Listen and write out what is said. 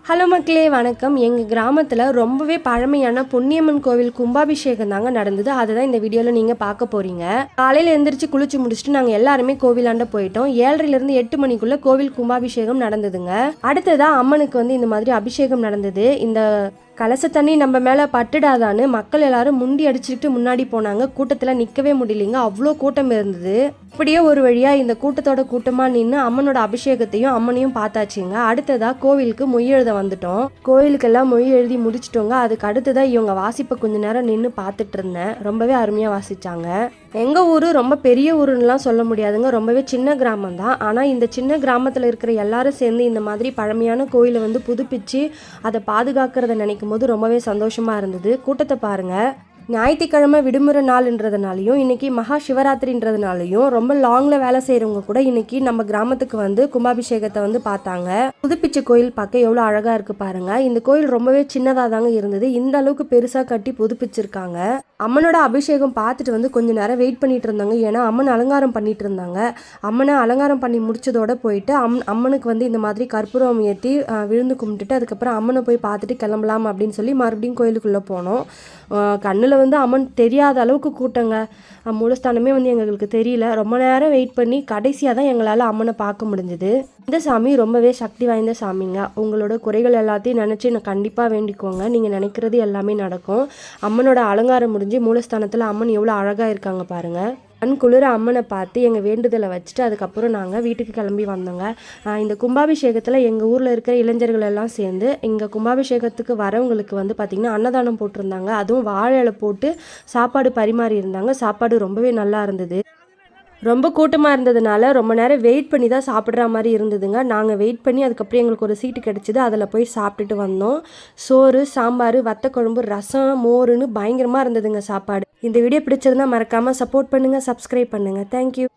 Hello மக்களே வணக்கம். எங்கள் கிராமத்தில் ரொம்பவே பழமையான பொன்னியம்மன் கோவில் கும்பாபிஷேகம் தாங்க நடந்தது. அதுதான் இந்த வீடியோவில் நீங்கள் பார்க்க போகிறீங்க. காலையில் எழுந்திரிச்சு குளிச்சு முடிச்சுட்டு நாங்கள் எல்லாருமே கோவிலாண்ட போயிட்டோம். 7:30 8 மணிக்குள்ளே கோவில் கும்பாபிஷேகம் நடந்ததுங்க. அடுத்ததாக அம்மனுக்கு இந்த மாதிரி அபிஷேகம் நடந்தது. இந்த கலச தண்ணி நம்ம மேலே பட்டுடாதான்னு மக்கள் எல்லாரும் முண்டி அடிச்சுக்கிட்டு முன்னாடி போனாங்க. கூட்டத்தில் நிற்கவே முடியலைங்க, அவ்வளோ கூட்டம் இருந்தது. அப்படியே ஒரு வழியாக இந்த கூட்டத்தோட கூட்டமாக நின்று அம்மனோட அபிஷேகத்தையும் அம்மனையும் பார்த்தாச்சுங்க. அடுத்ததாக கோவிலுக்கு மொய் எழுத வந்துட்டோம். கோவிலுக்கெல்லாம் மொய் எழுதி முடிச்சிட்டோங்க. அதுக்கு அடுத்ததாக இவங்க வாசிப்பை கொஞ்ச நேரம் நின்று பார்த்துட்டு இருந்தேன். ரொம்பவே அருமையாக வாசித்தாங்க. எங்கள் ஊர் ரொம்ப பெரிய ஊருன்னெலாம் சொல்ல முடியாதுங்க, ரொம்பவே சின்ன கிராமம் தான். ஆனால் இந்த சின்ன கிராமத்தில் இருக்கிற எல்லாரும் சேர்ந்து இந்த மாதிரி பழமையான கோயிலை புதுப்பிச்சு அதை பாதுகாக்கிறத நினைக்கும் போது ரொம்பவே சந்தோஷமாக இருந்தது. கூட்டத்தை பாருங்கள். ஞாயிற்றுக்கிழமை விடுமுறை நாள்ன்றதுனாலையும் இன்னைக்கு மகா சிவராத்திரின்றதுனாலையும் ரொம்ப லாங்கில் வேலை செய்கிறவங்க கூட இன்னைக்கு நம்ம கிராமத்துக்கு கும்பாபிஷேகத்தை பார்த்தாங்க. புதுப்பிச்ச கோயில் பார்க்க எவ்வளோ அழகாக இருக்குது பாருங்கள். இந்த கோயில் ரொம்பவே சின்னதாக தாங்க இருந்தது. இந்த அளவுக்கு பெருசாக கட்டி புதுப்பிச்சிருக்காங்க. அம்மனோட அபிஷேகம் பார்த்துட்டு கொஞ்ச நேரம் வெயிட் பண்ணிட்டு இருந்தாங்க. ஏன்னா அம்மன் அலங்காரம் பண்ணிட்டு இருந்தாங்க. அம்மனை அலங்காரம் பண்ணி முடிச்சதோட போயிட்டு அம்மனுக்கு இந்த மாதிரி கற்பூரம் ஏற்றி விழுந்து கும்பிட்டுட்டு அதுக்கப்புறம் அம்மனை போய் பார்த்துட்டு கிளம்பலாம் அப்படின்னு சொல்லி மறுபடியும் கோயிலுக்குள்ளே போனோம். கண்ணில் அம்மன் தெரியாத அளவுக்கு கூட்டங்க. மூலஸ்தானமே எங்களுக்கு தெரியல. ரொம்ப நேரம் வெயிட் பண்ணி கடைசியாக தான் எங்களால் அம்மனை பார்க்க முடிஞ்சது. இந்த சாமி ரொம்பவே சக்தி வாய்ந்த சாமிங்க. உங்களோட குறைகள் எல்லாத்தையும் நினச்சி கண்டிப்பாக வேண்டிக்கோங்க. நீங்கள் நினைக்கிறது எல்லாமே நடக்கும். அம்மனோட அலங்காரம் முடிஞ்சு மூலஸ்தானத்தில் அம்மன் எவ்வளோ அழகாக இருக்காங்க பாருங்கள். கண் குளிர அம்மனை பார்த்து எங்கள் வேண்டுதலை வச்சுட்டு அதுக்கப்புறம் நாங்கள் வீட்டுக்கு கிளம்பி வந்தோங்க. இந்த கும்பாபிஷேகத்தில் எங்கள் ஊரில் இருக்கிற இளைஞர்கள் எல்லாம் சேர்ந்து இங்கே கும்பாபிஷேகத்துக்கு வரவங்களுக்கு பார்த்திங்கன்னா அன்னதானம் போட்டிருந்தாங்க. அதுவும் வாழை இலை போட்டு சாப்பாடு பரிமாறி இருந்தாங்க. சாப்பாடு ரொம்பவே நல்லா இருந்தது. ரொம்ப கூட்டமாக இருந்ததுனால ரொம்ப நேரம் வெயிட் பண்ணி தான் சாப்பிட்ற மாதிரி இருந்ததுங்க. நாங்கள் வெயிட் பண்ணி அதுக்கப்புறம் எங்களுக்கு ஒரு சீட்டு கிடச்சிது. அதில் போய் சாப்பிட்டுட்டு வந்தோம். சோறு, சாம்பார், வத்தக்குழம்பு, ரசம், மோருன்னு பயங்கரமாக இருந்ததுங்க சாப்பாடு. இந்த வீடியோ பிடிச்சிருந்தா மறக்காமல் சப்போர்ட் பண்ணுங்கள், சப்ஸ்கிரைப் பண்ணுங்கள். தேங்க்யூ.